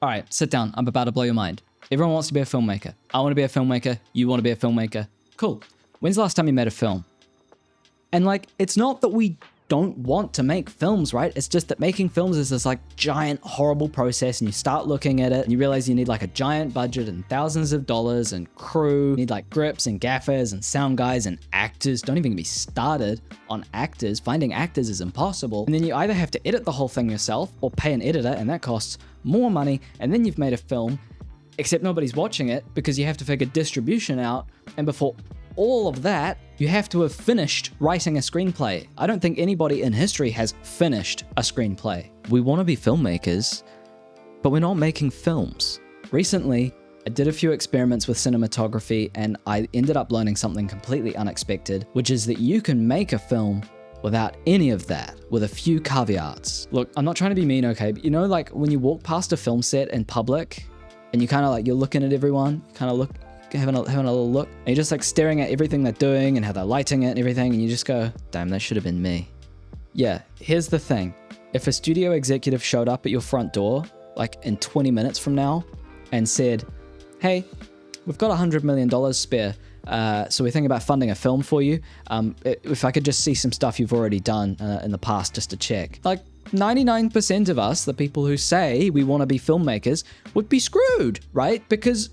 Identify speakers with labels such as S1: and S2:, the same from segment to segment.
S1: All right, sit down. I'm about to blow your mind. Everyone wants to be a filmmaker. I want to be a filmmaker. You want to be a filmmaker. Cool. When's the last time you made a film? And like, it's not that we don't want to make films, right? It's just that making films is this like giant, horrible process, and you start looking at it and you realize you need like a giant budget and thousands of dollars and crew. You need like grips and gaffers and sound guys and actors. Don't even get me started on actors. Finding actors is impossible. And then you either have to edit the whole thing yourself or pay an editor, and that costs more money. And then you've made a film, except nobody's watching it because you have to figure distribution out. And before all of that, you have to have finished writing a screenplay. I don't think anybody in history has finished a screenplay. We want to be filmmakers, but we're not making films. Recently, I did a few experiments with cinematography, and I ended up learning something completely unexpected, which is that you can make a film without any of that, with a few caveats. Look, I'm not trying to be mean, okay? But you know, like when you walk past a film set in public, and you kind of like, you're looking at everyone, kind of having a little look, and you're just like staring at everything they're doing and how they're lighting it and everything, and you just go, damn, that should have been me. Yeah, here's the thing. If a studio executive showed up at your front door, like in 20 minutes from now, and said, hey, we've got $100 million spare, so we're thinking about funding a film for you. If I could just see some stuff you've already done in the past just to check. Like 99% of us, the people who say we want to be filmmakers, would be screwed, right? Because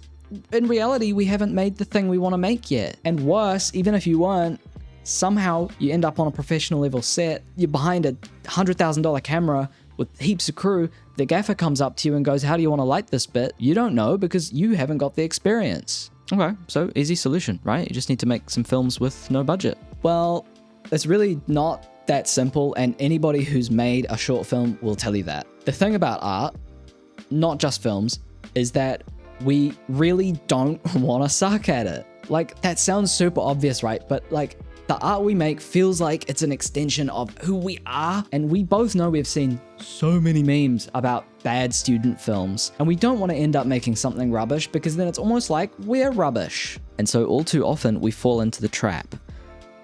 S1: in reality, we haven't made the thing we want to make yet. And worse, even if you weren't, somehow you end up on a professional level set, you're behind a $100,000 camera with heaps of crew, the gaffer comes up to you and goes, how do you want to light this bit? You don't know because you haven't got the experience. Okay, so easy solution, right? You just need to make some films with no budget. Well, it's really not that simple, and anybody who's made a short film will tell you that. The thing about art, not just films, is that we really don't want to suck at it. Like, that sounds super obvious, right? But like, the art we make feels like it's an extension of who we are. And we both know we've seen so many memes about bad student films. And we don't want to end up making something rubbish because then it's almost like we're rubbish. And so all too often we fall into the trap,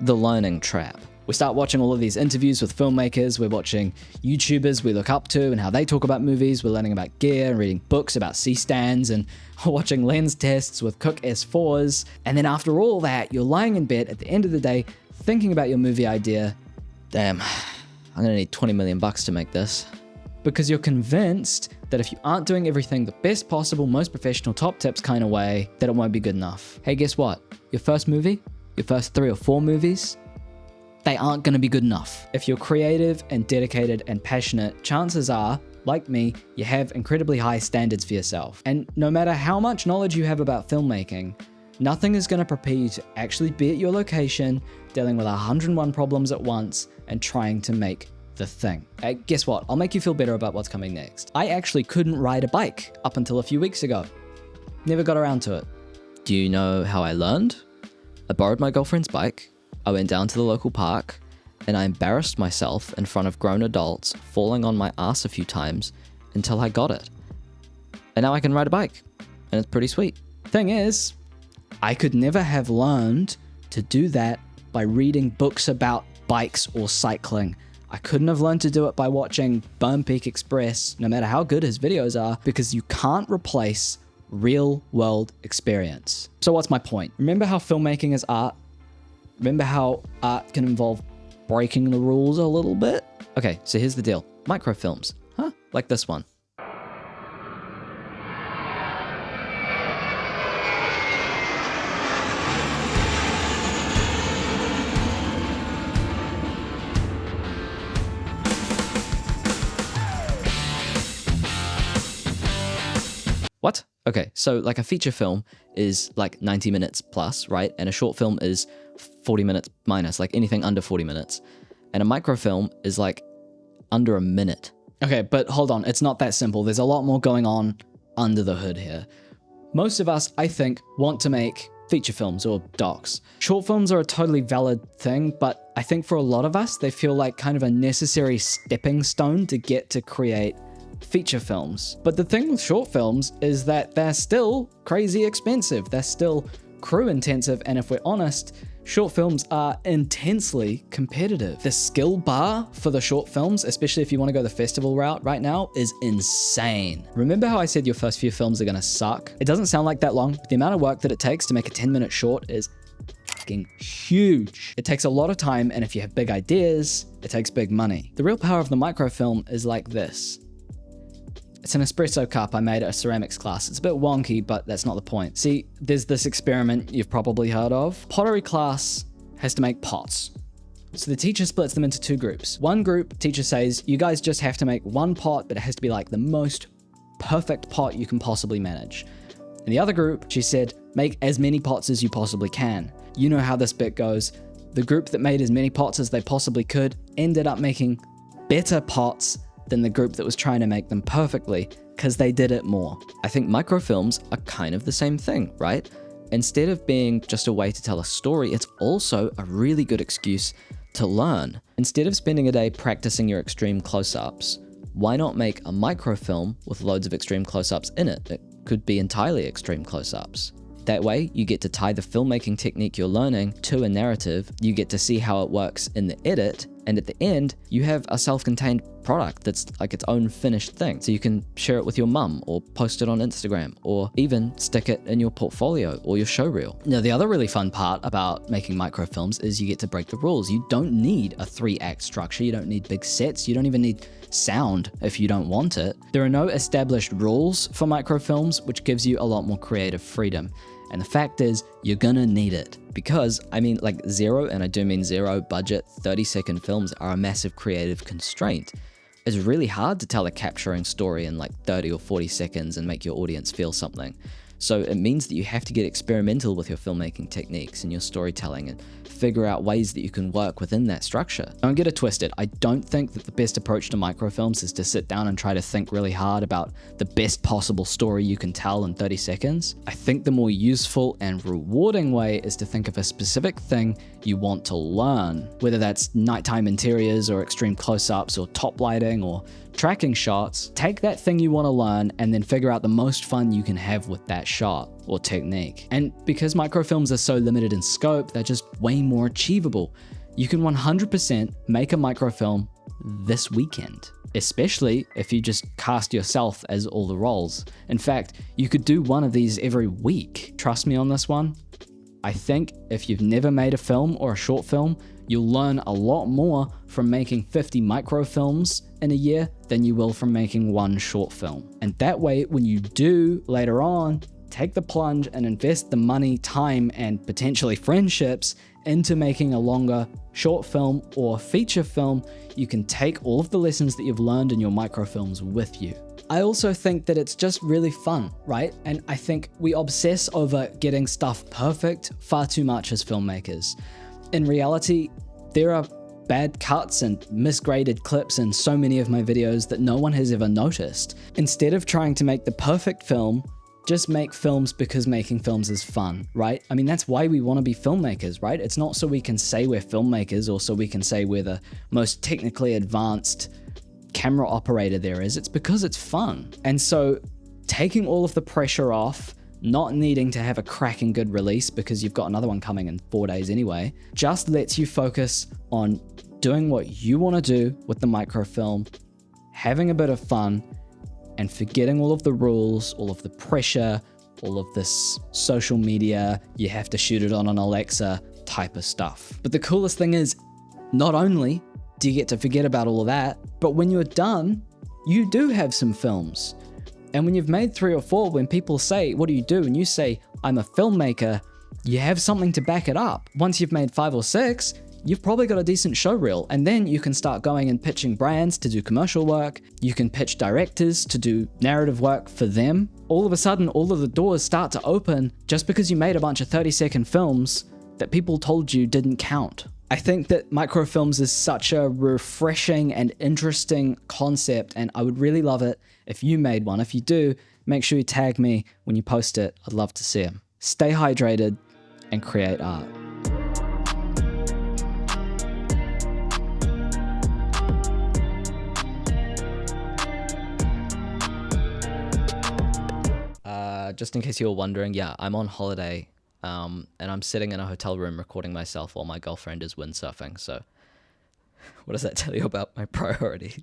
S1: the learning trap. We start watching all of these interviews with filmmakers, we're watching YouTubers we look up to and how they talk about movies, we're learning about gear and reading books about C-stands and watching lens tests with Cooke S4s. And then after all that, you're lying in bed at the end of the day thinking about your movie idea. Damn, I'm gonna need 20 million bucks to make this. Because you're convinced that if you aren't doing everything the best possible, most professional, top tips kind of way, that it won't be good enough. Hey, guess what? Your first movie, your first 3 or 4 movies, they aren't going to be good enough. If you're creative and dedicated and passionate, chances are, like me, you have incredibly high standards for yourself. And no matter how much knowledge you have about filmmaking, nothing is going to prepare you to actually be at your location, dealing with 101 problems at once, and trying to make the thing. Guess what? I'll make you feel better about what's coming next. I actually couldn't ride a bike up until a few weeks ago. Never got around to it. Do you know how I learned? I borrowed my girlfriend's bike. I went down to the local park and I embarrassed myself in front of grown adults, falling on my ass a few times until I got it. And now I can ride a bike, and it's pretty sweet. Thing is, I could never have learned to do that by reading books about bikes or cycling. I couldn't have learned to do it by watching Burn Peak Express, no matter how good his videos are, because you can't replace real world experience. So what's my point? Remember how filmmaking is art? Remember how art can involve breaking the rules a little bit? Okay, so here's the deal. Microfilms, huh? Like this one. What? Okay, so like a feature film is like 90 minutes plus, right? And a short film is 40 minutes minus, like anything under 40 minutes. And a microfilm is like under a minute. Okay, but hold on, it's not that simple. There's a lot more going on under the hood here. Most of us, I think, want to make feature films or docs. Short films are a totally valid thing, but I think for a lot of us, they feel like kind of a necessary stepping stone to get to create feature films. But the thing with short films is that they're still crazy expensive. They're still crew intensive. And if we're honest, Short films are intensely competitive. The skill bar for the short films, especially if you want to go the festival route right now, is insane. Remember how I said your first few films are gonna suck? It doesn't sound like that long, but the amount of work that it takes to make a 10-minute short is fucking huge. It takes a lot of time, and if you have big ideas, it takes big money. The real power of the microfilm is like this. It's an espresso cup I made at a ceramics class. It's a bit wonky, but that's not the point. See, there's this experiment you've probably heard of. Pottery class has to make pots. So the teacher splits them into two groups. One group, teacher says, you guys just have to make one pot, but it has to be like the most perfect pot you can possibly manage. In the other group, she said, make as many pots as you possibly can. You know how this bit goes. The group that made as many pots as they possibly could ended up making better pots than the group that was trying to make them perfectly, because they did it more. I think microfilms are kind of the same thing, right? Instead of being just a way to tell a story, it's also a really good excuse to learn. Instead of spending a day practicing your extreme close-ups, why not make a microfilm with loads of extreme close-ups in it? It could be entirely extreme close-ups. That way, you get to tie the filmmaking technique you're learning to a narrative, you get to see how it works in the edit, and at the end, you have a self-contained product that's like its own finished thing. So you can share it with your mum, or post it on Instagram, or even stick it in your portfolio or your showreel. Now, the other really fun part about making microfilms is you get to break the rules. You don't need a 3-act structure, you don't need big sets, you don't even need sound if you don't want it. There are no established rules for microfilms, which gives you a lot more creative freedom. And the fact is, you're gonna need it. Because, I mean, like zero, and I do mean zero budget, 30-second films are a massive creative constraint. It's really hard to tell a capturing story in like 30 or 40 seconds and make your audience feel something. So it means that you have to get experimental with your filmmaking techniques and your storytelling and figure out ways that you can work within that structure. Don't get it twisted. I don't think that the best approach to microfilms is to sit down and try to think really hard about the best possible story you can tell in 30 seconds. I think the more useful and rewarding way is to think of a specific thing you want to learn, whether that's nighttime interiors or extreme close-ups or top lighting or tracking shots. Take that thing you want to learn and then figure out the most fun you can have with that shot or technique. And because microfilms are so limited in scope, they're just way more achievable. You can 100% make a microfilm this weekend, especially if you just cast yourself as all the roles. In fact, you could do one of these every week. Trust me on this one. I think if you've never made a film or a short film, you'll learn a lot more from making 50 microfilms in a year than you will from making one short film. And that way, when you do later on take the plunge and invest the money, time, and potentially friendships into making a longer short film or feature film, you can take all of the lessons that you've learned in your microfilms with you. I also think that it's just really fun, right? And I think we obsess over getting stuff perfect far too much as filmmakers. In reality, there are bad cuts and misgraded clips in so many of my videos that no one has ever noticed. Instead of trying to make the perfect film, just make films because making films is fun, right? I mean, that's why we want to be filmmakers, right? It's not so we can say we're filmmakers or so we can say we're the most technically advanced camera operator there is. It's because it's fun. And so taking all of the pressure off, not needing to have a cracking good release because you've got another one coming in 4 days anyway, just lets you focus on doing what you want to do with the microfilm, having a bit of fun, and forgetting all of the rules, all of the pressure, all of this social media, you have to shoot it on an Alexa type of stuff. But the coolest thing is, not only do you get to forget about all of that, but when you're done, you do have some films. And when you've made 3 or 4, when people say, what do you do? And you say, I'm a filmmaker, you have something to back it up. Once you've made 5 or 6, you've probably got a decent show reel, and then you can start going and pitching brands to do commercial work. You can pitch directors to do narrative work for them. All of a sudden, all of the doors start to open just because you made a bunch of 30-second films that people told you didn't count. I think that microfilms is such a refreshing and interesting concept, and I would really love it if you made one. If you do, make sure you tag me when you post it. I'd love to see them. Stay hydrated and create art. Just in case you were wondering, yeah, I'm on holiday and I'm sitting in a hotel room recording myself while my girlfriend is windsurfing. So what does that tell you about my priorities?